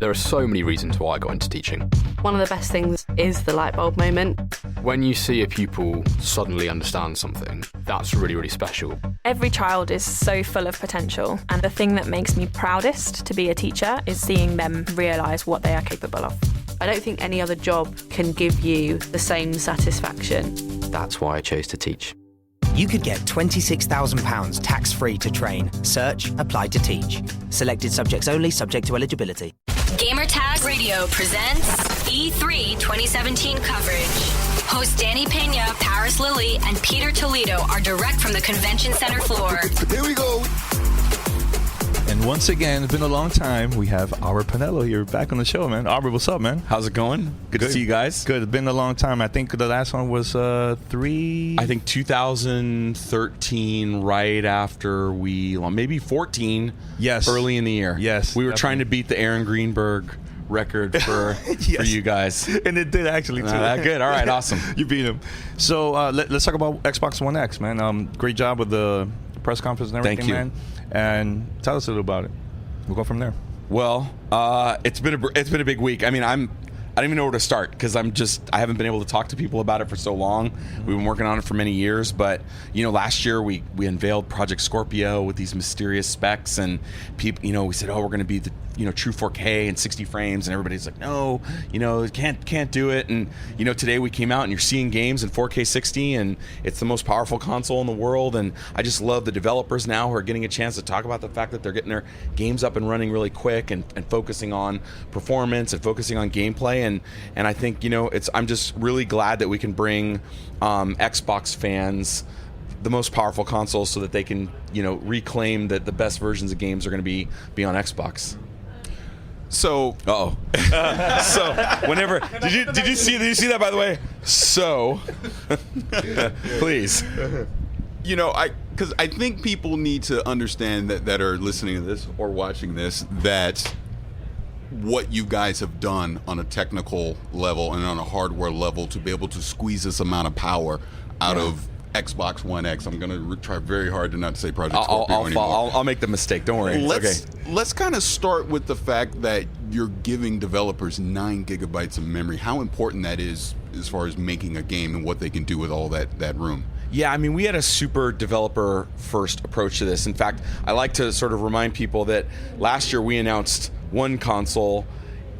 there are so many reasons why I got into teaching. One of the best things is the light bulb moment. When you see a pupil suddenly understand something, that's really, really special. Every child is so full of potential, and the thing that makes me proudest to be a teacher is seeing them realise what they are capable of. I don't think any other job can give you the same satisfaction. That's why I chose to teach. You could get £26,000 tax-free to train. Search Applied to Teach. Selected subjects only, subject to eligibility. Gamertag Radio presents E3 2017 coverage. Hosts Danny Pena, Paris Lilly, and Peter Toledo are direct from the convention center floor. Here we go. And once again, it's been a long time. We have Aubrey Penello here back on the show, man. Aubrey, what's up, man? How's it going? Good to see you guys. Good. It's been a long time. I think the last one was I think 2013, right after maybe 14. Yes. Early in the year. Yes. We were trying to beat the Aaron Greenberg record for for you guys. And it did actually, too. Good. All right. Awesome. You beat him. So let's talk about Xbox One X, man. Great job with the press conference and everything, Thank you. man. And tell us a little about it. We'll go from there. Well, it's been a big week. I mean, I don't even know where to start because I haven't been able to talk to people about it for so long. We've been working on it for many years, but last year we unveiled Project Scorpio with these mysterious specs, and people, we said, oh, we're going to be the true 4K and 60 frames, and everybody's like, no, can't do it. And today we came out and you're seeing games in 4K 60, and it's the most powerful console in the world. And I just love the developers now who are getting a chance to talk about the fact that they're getting their games up and running really quick and focusing on performance and focusing on gameplay. And I think I'm just really glad that we can bring Xbox fans the most powerful consoles so that they can reclaim that the best versions of games are going to be on Xbox. So, so whenever did you see that, by the way? So, please. Because I think people need to understand that are listening to this or watching this, that what you guys have done on a technical level and on a hardware level to be able to squeeze this amount of power out of Xbox One X. I'm going to try very hard to not say Project Scorpio anymore. I'll make the mistake. Don't worry. Let's kind of start with the fact that you're giving developers 9 gigabytes of memory. How important that is as far as making a game and what they can do with all that room. Yeah, I mean, we had a super developer-first approach to this. In fact, I like to sort of remind people that last year we announced one console.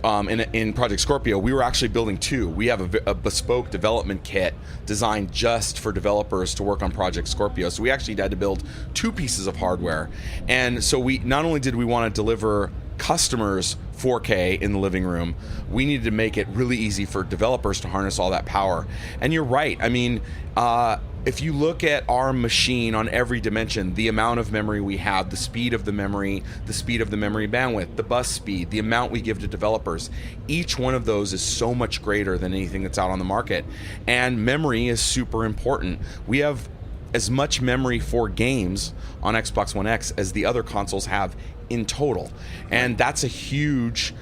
In Project Scorpio, we were actually building 2. We have a bespoke development kit designed just for developers to work on Project Scorpio. So we actually had to build 2 pieces of hardware. And so we not only did we want to deliver customers 4K in the living room, we needed to make it really easy for developers to harness all that power. And you're right. I mean, if you look at our machine on every dimension, the amount of memory we have, the speed of the memory bandwidth, the bus speed, the amount we give to developers, each one of those is so much greater than anything that's out on the market. And memory is super important. We have as much memory for games on Xbox One X as the other consoles have in total. And that's a huge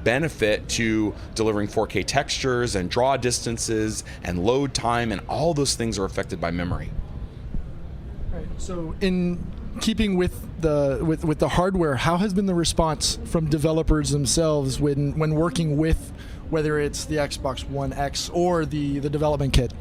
benefit to delivering 4K textures and draw distances and load time, and all those things are affected by memory. Right. So in keeping with the hardware, how has been the response from developers themselves when working with, whether it's the Xbox One X or the development kit?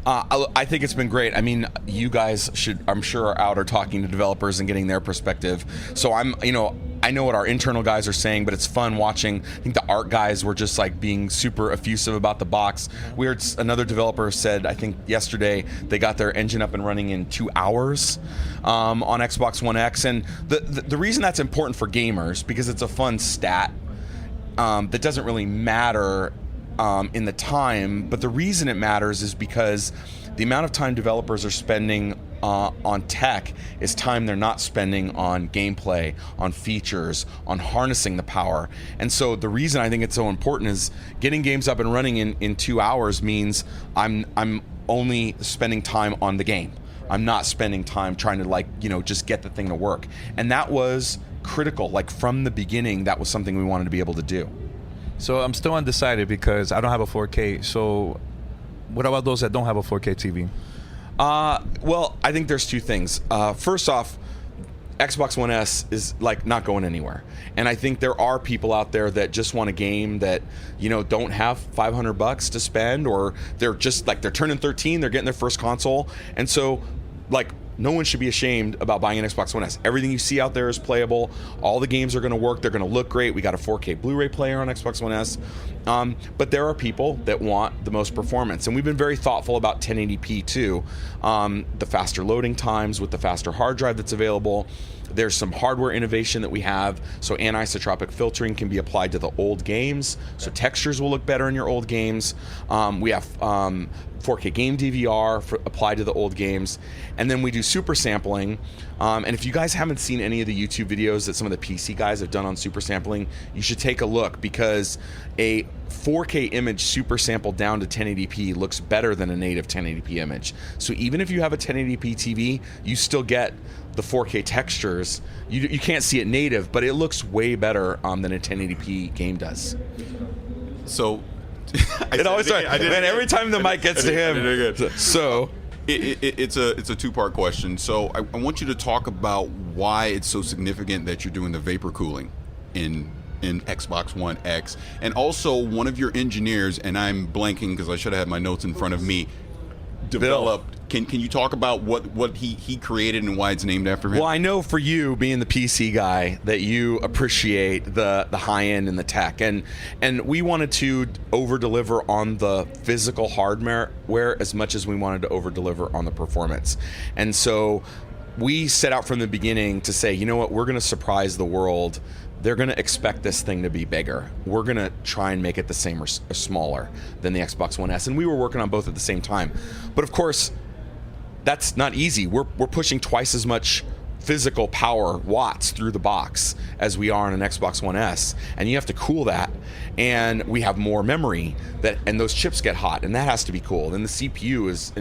I think it's been great. I mean, you guys I'm sure, are out or talking to developers and getting their perspective. So I know what our internal guys are saying, but it's fun watching. I think the art guys were just like being super effusive about the box. We heard another developer said, I think yesterday, they got their engine up and running in 2 hours on Xbox One X. And the reason that's important for gamers, because it's a fun stat that doesn't really matter in the time, but the reason it matters is because the amount of time developers are spending on tech is time they're not spending on gameplay, on features, on harnessing the power. And so the reason I think it's so important is getting games up and running in 2 hours means I'm only spending time on the game. I'm not spending time trying to just get the thing to work. And that was critical. Like from the beginning, that was something we wanted to be able to do. So I'm still undecided because I don't have a 4K. So what about those that don't have a 4K TV? Well, I think there's 2 things. First off, Xbox One S is like not going anywhere. And I think there are people out there that just want a game that, don't have $500 to spend, or they're just like, they're turning 13, they're getting their first console. And so like, no one should be ashamed about buying an Xbox One S. Everything you see out there is playable. All the games are going to work. They're going to look great. We got a 4K Blu-ray player on Xbox One S. But there are people that want the most performance. And we've been very thoughtful about 1080p too. The faster loading times with the faster hard drive that's available. There's some hardware innovation that we have. So anisotropic filtering can be applied to the old games. So textures will look better in your old games. We have 4K game DVR applied to the old games. And then we do super sampling. And if you guys haven't seen any of the YouTube videos that some of the PC guys have done on super sampling, you should take a look, because a 4K image super sampled down to 1080p looks better than a native 1080p image. So even if you have a 1080p TV, you still get the 4K textures. You can't see it native, but it looks way better than a 1080p game does. So it always starts. Man, every time the mic gets to him. So it's a two-part question. So I want you to talk about why it's so significant that you're doing the vapor cooling in Xbox One X, and also one of your engineers, and I'm blanking because I should have had my notes in front of me, developed. Can you talk about what he created and why it's named after him? Well, I know for you, being the PC guy, that you appreciate the high end and the tech, and we wanted to over deliver on the physical hardware as much as we wanted to over deliver on the performance. And so we set out from the beginning to say, you know what, we're going to surprise the world. They're going to expect this thing to be bigger. We're going to try and make it the same or smaller than the Xbox One S. And we were working on both at the same time. But of course, that's not easy. We're pushing twice as much physical power watts through the box as we are on an Xbox One S, and you have to cool that, and we have more memory and those chips get hot, and that has to be cooled, and the CPU is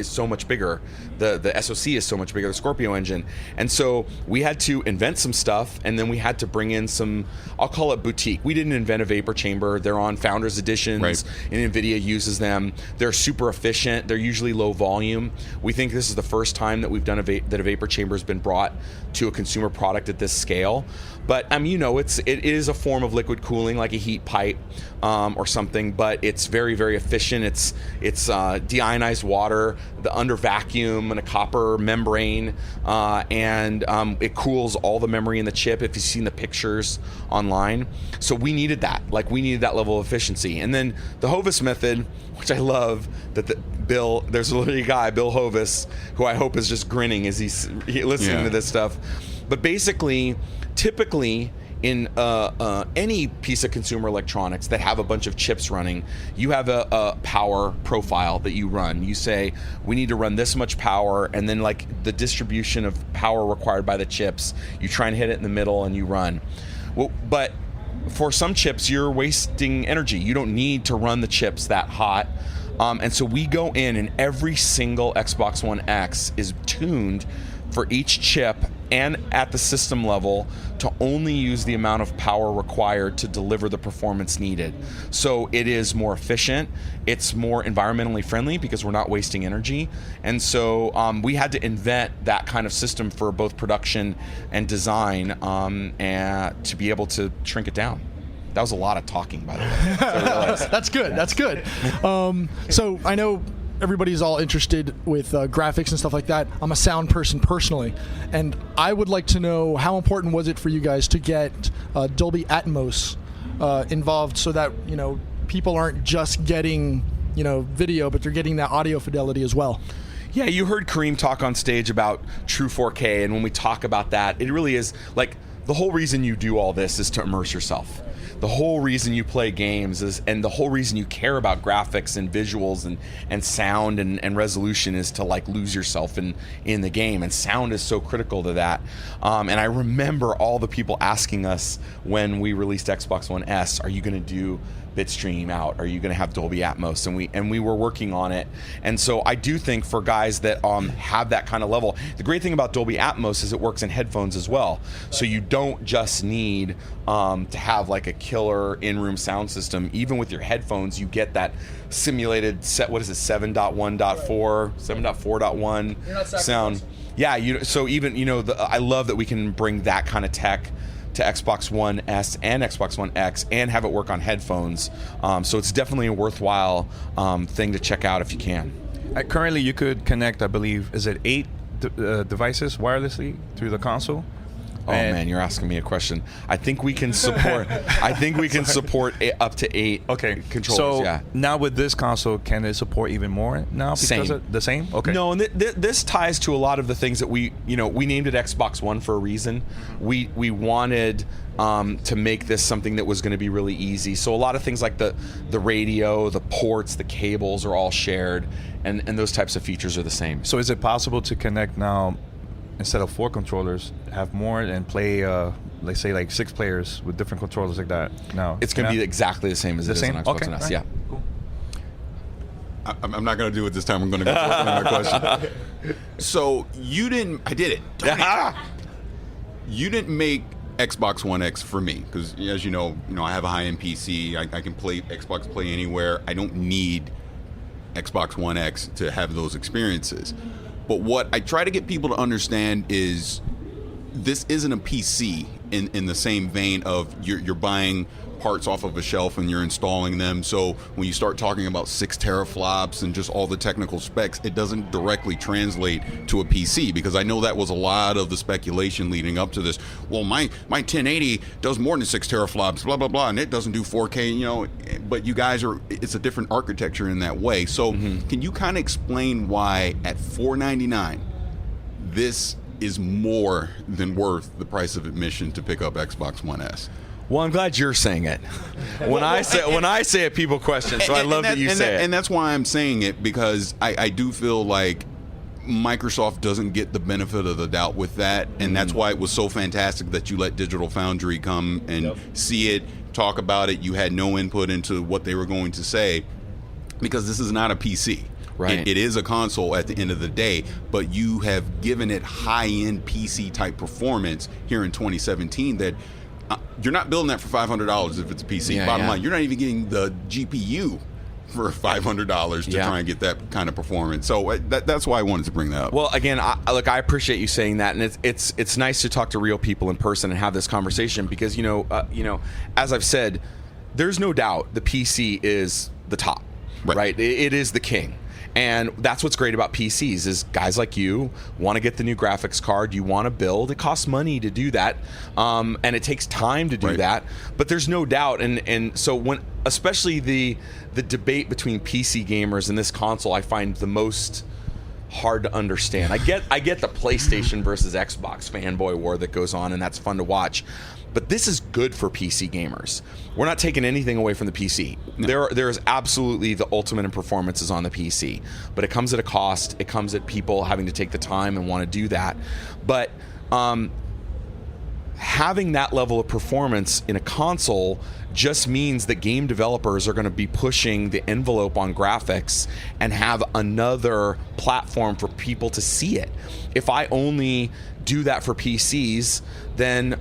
so much bigger, the SoC is so much bigger, the Scorpio engine, and so we had to invent some stuff, and then we had to bring in some, I'll call it boutique. We didn't invent a vapor chamber. They're on Founders Editions, right, and NVIDIA uses them. They're super efficient. They're usually low volume. We think this is the first time that we've done that a vapor chamber has been brought to a consumer product at this scale. But it is a form of liquid cooling, like a heat pipe or something, but it's very, very efficient. It's deionized water, under vacuum, and a copper membrane, and it cools all the memory in the chip, if you've seen the pictures online. So we needed that. We needed that level of efficiency. And then the Hovis method, which I love, there's a little guy, Bill Hovis, who I hope is just grinning as he's listening to this stuff. But basically, typically in any piece of consumer electronics that have a bunch of chips running, you have a power profile that you run. You say, we need to run this much power, and then the distribution of power required by the chips, you try and hit it in the middle and you run. Well, but for some chips, you're wasting energy. You don't need to run the chips that hot. And so we go in, and every single Xbox One X is tuned for each chip and at the system level to only use the amount of power required to deliver the performance needed. So it is more efficient, it's more environmentally friendly because we're not wasting energy. And so we had to invent that kind of system for both production and design and to be able to shrink it down. That was a lot of talking, by the way. That's good. That's good. So I know everybody's all interested with graphics and stuff like that. I'm a sound person personally, and I would like to know, how important was it for you guys to get Dolby Atmos involved, so that people aren't just getting video, but they're getting that audio fidelity as well? Yeah, you heard Kareem talk on stage about true 4K, and when we talk about that, it really is the whole reason you do all this is to immerse yourself. The whole reason you play games and the whole reason you care about graphics and visuals and sound and resolution is to lose yourself in the game, and sound is so critical to that. And I remember all the people asking us when we released Xbox One S, are you going to do bitstream out? Are you going to have Dolby Atmos? And we were working on it. And so I do think for guys that have that kind of level, the great thing about Dolby Atmos is it works in headphones as well. So you don't just need to have a killer in-room sound system. Even with your headphones, you get that simulated 7.1.4, 7.4.1 sound. Yeah, so even I love that we can bring that kind of tech to Xbox One S and Xbox One X and have it work on headphones. So it's definitely a worthwhile thing to check out if you can. Currently, you could connect, I believe, is it 8 devices wirelessly through the console? Oh man, you're asking me a question. I think we can support. Up to 8. Okay, controllers. So now with this console, can it support even more now? Because of the same. Okay. No, and this ties to a lot of the things that we named it Xbox One for a reason. We wanted to make this something that was going to be really easy. So a lot of things like the radio, the ports, the cables are all shared, and those types of features are the same. So is it possible to connect now? Instead of 4 controllers, have more and play, let's say, like 6 players with different controllers like that. No, it's going to be exactly the same as it is on Xbox One S. Right. Yeah. Cool. I'm not going to do it this time. I'm going to go for my question. So you didn't. I did it. You didn't make Xbox One X for me because, as you know, I have a high-end PC. I can play Xbox Play Anywhere. I don't need Xbox One X to have those experiences. But what I try to get people to understand is this isn't a PC in the same vein of you're buying parts off of a shelf and you're installing them. So when you start talking about 6 teraflops and just all the technical specs, it doesn't directly translate to a PC, because I know that was a lot of the speculation leading up to this. Well, my 1080 does more than 6 teraflops, blah, blah, blah, and it doesn't do 4K, but you guys it's a different architecture in that way. So can you kind of explain why at $499 this is more than worth the price of admission to pick up Xbox One S? Well, I'm glad you're saying it. When I say it, people question. So I love that you say it. And that's why I'm saying it, because I do feel like Microsoft doesn't get the benefit of the doubt with that, and that's why it was so fantastic that you let Digital Foundry come and see it, talk about it. You had no input into what they were going to say, because this is not a PC. Right. It is a console at the end of the day, but you have given it high-end PC-type performance here in 2017 that you're not building that for $500 if it's a PC. Bottom line, you're not even getting the GPU for $500 to try and get that kind of performance. So that's why I wanted to bring that up. Well, again, I appreciate you saying that, and it's nice to talk to real people in person and have this conversation, because as I've said, there's no doubt the PC is the top, right? It is the king. And that's what's great about PCs is guys like you want to get the new graphics card, you want to build. It costs money to do that, and it takes time to do that. But there's no doubt, and so when especially the debate between PC gamers and this console, I find the most hard to understand. I get the PlayStation versus Xbox fanboy war that goes on, and that's fun to watch. But this is good for PC gamers. We're not taking anything away from the PC. No. There is absolutely the ultimate in performances on the PC, but it comes at a cost. It comes at people having to take the time and want to do that. But having that level of performance in a console just means that game developers are going to be pushing the envelope on graphics and have another platform for people to see it. If I only do that for PCs, then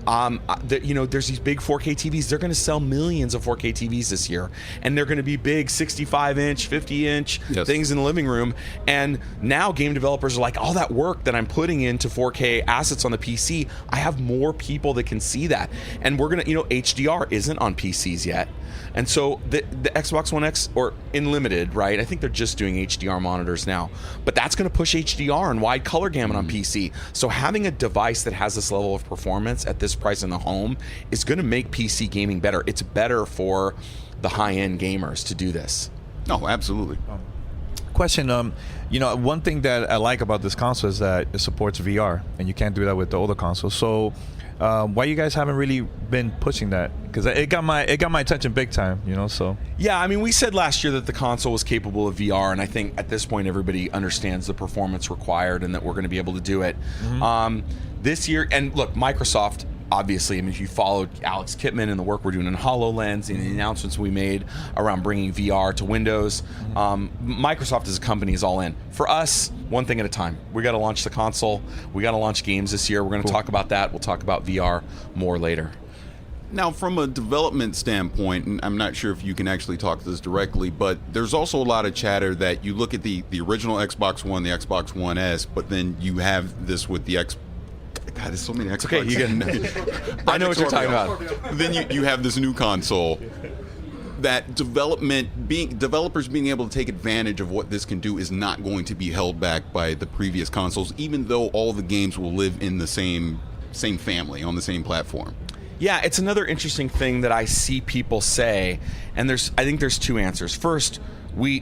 there's these big 4K TVs. They're going to sell millions of 4K TVs this year, and they're going to be big 65-inch, 50-inch things in the living room. And now game developers are like, all that work that I'm putting into 4K assets on the PC, I have more people that can see that. And we're going to, HDR isn't on PCs yet. And so the Xbox One X, or in limited, right? I think they're just doing HDR monitors now. But that's going to push HDR and wide color gamut on PC. So having a device that has this level of performance at this price in the home is going to make PC gaming better. It's better for the high-end gamers to do this. No, absolutely. Question, one thing that I like about this console is that it supports VR, and you can't do that with the older consoles. So why you guys haven't really been pushing that? Because it got my attention big time, so. Yeah, I mean, we said last year that the console was capable of VR, and I think at this point everybody understands the performance required and that we're going to be able to do it. This year, and look, Microsoft, obviously, I mean, if you followed Alex Kipman and the work we're doing in HoloLens and the announcements we made around bringing VR to Windows, Microsoft as a company is all in. For us, one thing at a time. We got to launch the console. We got to launch games this year. We're going to talk about that. We'll talk about VR more later. Now, from a development standpoint, and I'm not sure if you can actually talk to this directly, but there's also a lot of chatter that you look at the original Xbox One, the Xbox One S, but then you have this with the God, there's so many Xbox. Okay, you can. I know what you're talking about. Then you have this new console. That developers being able to take advantage of what this can do is not going to be held back by the previous consoles, even though all the games will live in the same family on the same platform. Yeah, it's another interesting thing that I see people say, and I think there's two answers. First, we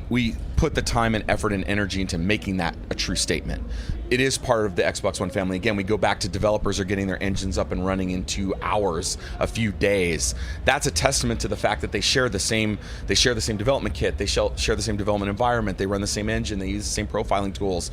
put the time and effort and energy into making that a true statement. It is part of the Xbox One family. Again, we go back to developers are getting their engines up and running in 2 hours, a few days. That's a testament to the fact that they share the same development kit, they share the same development environment, they run the same engine, they use the same profiling tools.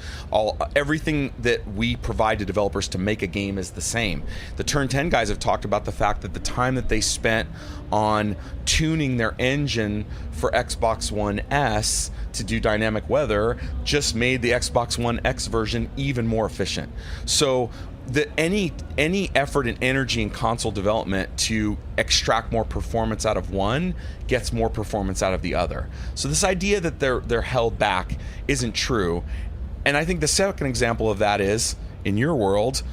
Everything that we provide to developers to make a game is the same. The Turn 10 guys have talked about the fact that the time that they spent on tuning their engine for Xbox One S to do dynamic weather just made the Xbox One X version even more efficient. So any effort and energy in console development to extract more performance out of one gets more performance out of the other. So this idea that they're held back isn't true. And I think the second example of that is, in your world,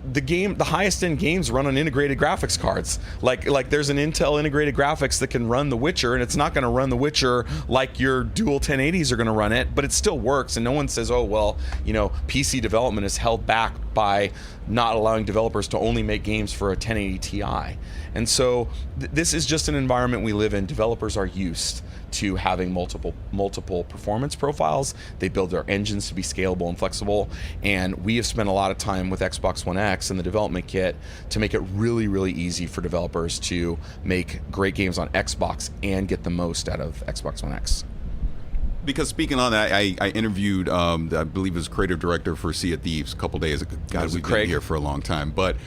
the highest end games run on integrated graphics cards. Like there's an Intel integrated graphics that can run The Witcher, and it's not going to run The Witcher like your dual 1080s are going to run it, but it still works. And no one says, oh well, PC development is held back by not allowing developers to only make games for a 1080 Ti. And so this is just an environment we live in. Developers are used to having multiple performance profiles. They build their engines to be scalable and flexible, and we have spent a lot of time with Xbox One X and the development kit to make it really, really easy for developers to make great games on Xbox and get the most out of Xbox One X. Because speaking on that, I interviewed, I believe his creative director for Sea of Thieves a couple days ago. God, we've been here for a long time. But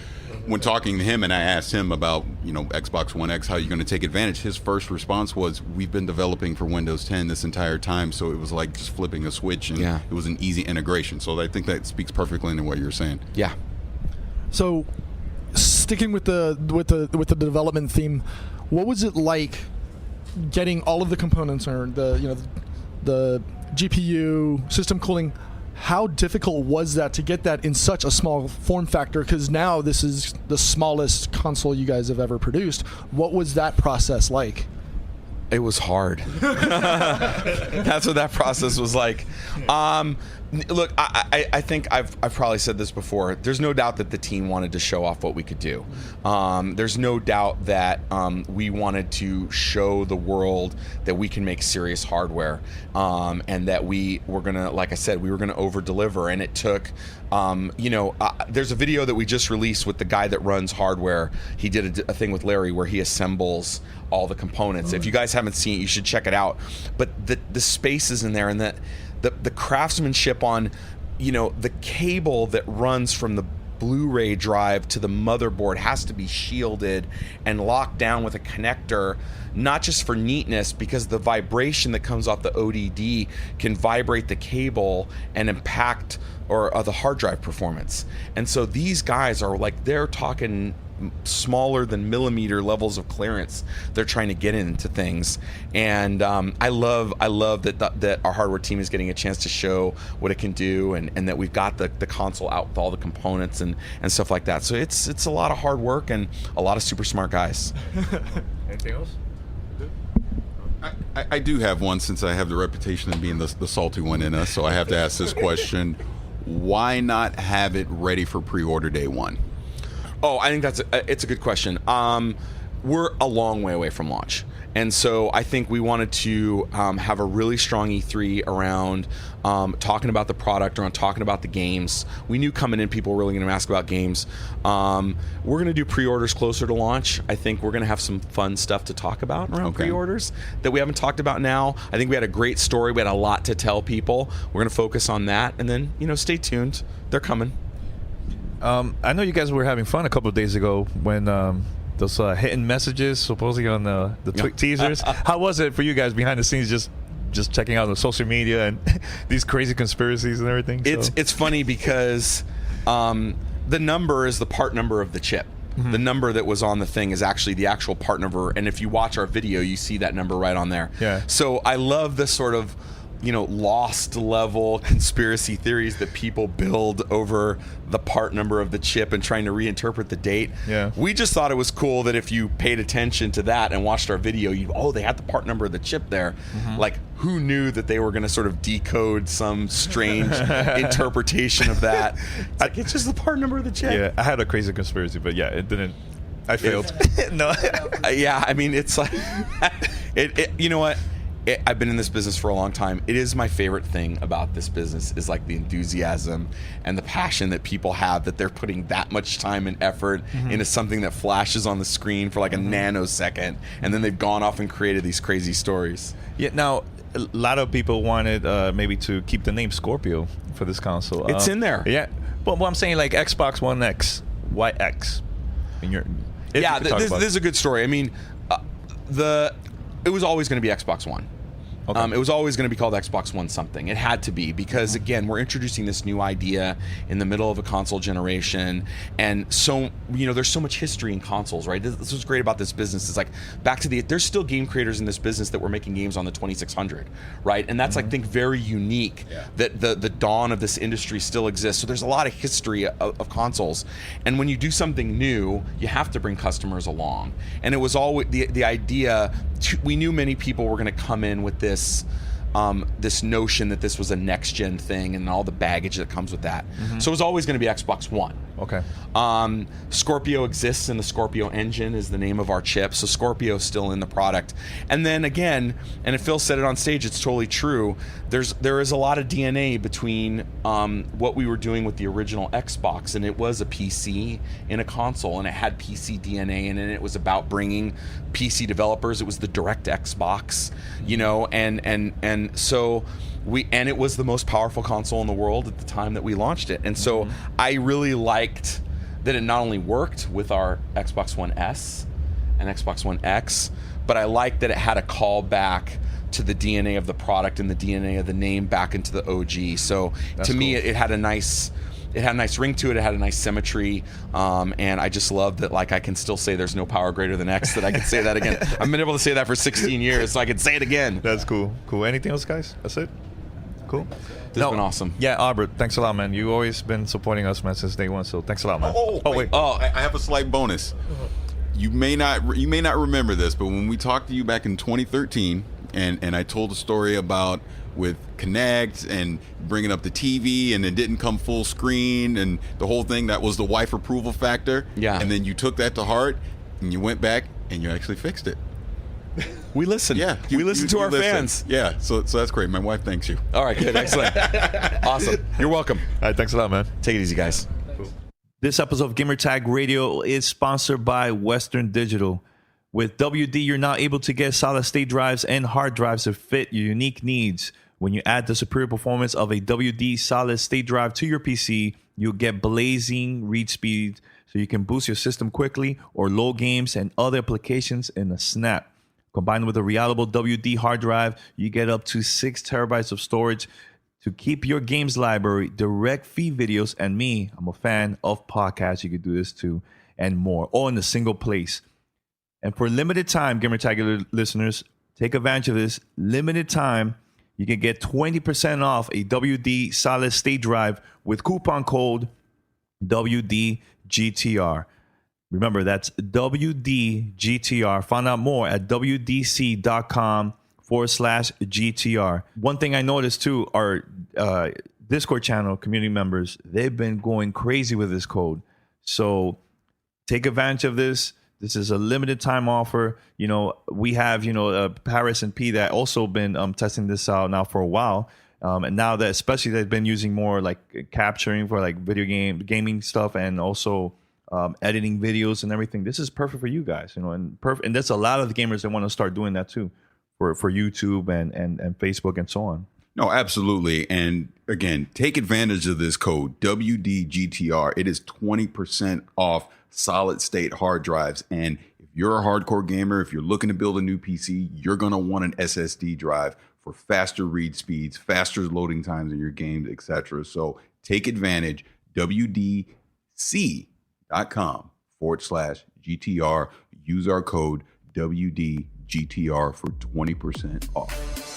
when talking to him and I asked him about, Xbox One X, how you're going to take advantage, his first response was, we've been developing for Windows 10 this entire time, so it was like just flipping a switch, and it was an easy integration. So I think that speaks perfectly into what you're saying. Yeah. So sticking with the development theme, what was it like getting all of the components, or the GPU, system cooling? How difficult was that to get that in such a small form factor? Because now this is the smallest console you guys have ever produced. What was that process like? It was hard. That's what that process was like. Look, I think I've probably said this before. There's no doubt that the team wanted to show off what we could do. There's no doubt that we wanted to show the world that we can make serious hardware, and that we were gonna, like I said, we were gonna over deliver. And it took, there's a video that we just released with the guy that runs hardware. He did a thing with Larry where he assembles all the components. If you guys haven't seen it, you should check it out. But the spaces in there, and the craftsmanship on, the cable that runs from the Blu-ray drive to the motherboard has to be shielded and locked down with a connector, not just for neatness, because the vibration that comes off the ODD can vibrate the cable and impact the hard drive performance. And so these guys are they're talking smaller than millimeter levels of clearance they're trying to get into things. And I love that our hardware team is getting a chance to show what it can do, and that we've got the console out with all the components and stuff like that. So it's a lot of hard work and a lot of super smart guys. Anything else? I do have one, since I have the reputation of being the salty one in us, so I have to ask this question. Why not have it ready for pre-order day one? Oh, I think it's a good question. We're a long way away from launch. And so I think we wanted to have a really strong E3 around talking about the product, around talking about the games. We knew coming in people were really going to ask about games. We're going to do pre-orders closer to launch. I think we're going to have some fun stuff to talk about around pre-orders that we haven't talked about now. I think we had a great story. We had a lot to tell people. We're going to focus on that. And then, stay tuned. They're coming. I know you guys were having fun a couple of days ago when those hidden messages supposedly on the teasers. How was it for you guys behind the scenes, just checking out the social media and these crazy conspiracies and everything? It's funny because the number is the part number of the chip. the number that was on the thing is actually the actual part number. And if you watch our video, you see that number right on there. Yeah. So I love this sort of, lost level conspiracy theories that people build over the part number of the chip and trying to reinterpret the date. Yeah. We just thought it was cool that if you paid attention to that and watched our video, they had the part number of the chip there. Like, who knew that they were going to sort of decode some strange interpretation of that? It's just the part number of the chip. Yeah, I had a crazy conspiracy, but yeah, it didn't. I failed. No. Yeah, I mean, it's like, you know what? I've been in this business for a long time. It is my favorite thing about this business is like the enthusiasm and the passion that people have, that they're putting that much time and effort into something that flashes on the screen for like a nanosecond, and then they've gone off and created these crazy stories. Yeah. Now, a lot of people wanted maybe to keep the name Scorpio for this console. It's in there. Yeah. But what I'm saying, like Xbox One X, why X? This is a good story. I mean, it was always going to be Xbox One. Okay. It was always going to be called Xbox One something. It had to be, because again, we're introducing this new idea in the middle of a console generation, and so there's so much history in consoles, right? This was great about this business. Is like there's still game creators in this business that were making games on the 2600, right? And that's I think very unique that the dawn of this industry still exists. So there's a lot of history of consoles, and when you do something new, you have to bring customers along. And it was always the idea. We knew many people were going to come in with this notion that this was a next gen thing and all the baggage that comes with that. So it was always going to be Xbox One. Okay. Scorpio exists, and the Scorpio engine is the name of our chip. So Scorpio's still in the product. And then again, and Phil said it on stage, it's totally true. There is a lot of DNA between what we were doing with the original Xbox, and it was a PC in a console, and it had PC DNA, and it was about bringing PC developers. It was the direct Xbox, and so it was the most powerful console in the world at the time that we launched it. And so I really liked that it not only worked with our Xbox One S and Xbox One X, but I liked that it had a call back to the DNA of the product and the DNA of the name back into the OG. So to me, it had a nice ring to it. It had a nice symmetry, and I just love that. Like, I can still say there's no power greater than X. That I can say that again. I've been able to say that for 16 years, so I can say it again. That's cool. Anything else, guys? That's it. Cool. This has been awesome. Yeah, Albert, thanks a lot, man. You've always been supporting us, man, since day one. So thanks a lot, man. Wait. I have a slight bonus. You may not remember this, but when we talked to you back in 2013, and I told a story about with Connect and bringing up the TV, and it didn't come full screen, and the whole thing, that was the wife approval factor. Yeah. And then you took that to heart, and you went back and you actually fixed it. We listen. Yeah, we listen to our fans. Yeah, so that's great. My wife thanks you. All right, good, excellent, awesome. You're welcome. All right, thanks a lot, man. Take it easy, guys. This episode of Gamertag Radio is sponsored by Western Digital. With WD, you're now able to get solid-state drives and hard drives to fit your unique needs. When you add the superior performance of a WD solid-state drive to your PC, you'll get blazing read speed so you can boost your system quickly or load games and other applications in a snap. Combined with a reliable WD hard drive, you get up to 6 terabytes of storage to keep your games library, direct feed videos, and me, I'm a fan of podcasts. You can do this too, and more, all in a single place. And for limited time, Gamertag listeners, take advantage of this. Limited time, you can get 20% off a WD solid state drive with coupon code WDGTR. Remember, that's WDGTR. Find out more at WDC.com/GTR. One thing I noticed too, our Discord channel community members, they've been going crazy with this code. So take advantage of this. This is a limited time offer. We have, Paris and P that also been testing this out now for a while. And now that especially they've been using more like capturing for like gaming stuff, and also editing videos and everything. This is perfect for you guys, and that's a lot of the gamers that want to start doing that too, for YouTube and Facebook and so on. No, absolutely. And again, take advantage of this code WDGTR. It is 20% off solid state hard drives. And if you're a hardcore gamer, if you're looking to build a new PC, you're going to want an SSD drive for faster read speeds, faster loading times in your games, etc. So take advantage. WDC.com WD.com/GTR. Use our code WDGTR for 20% off.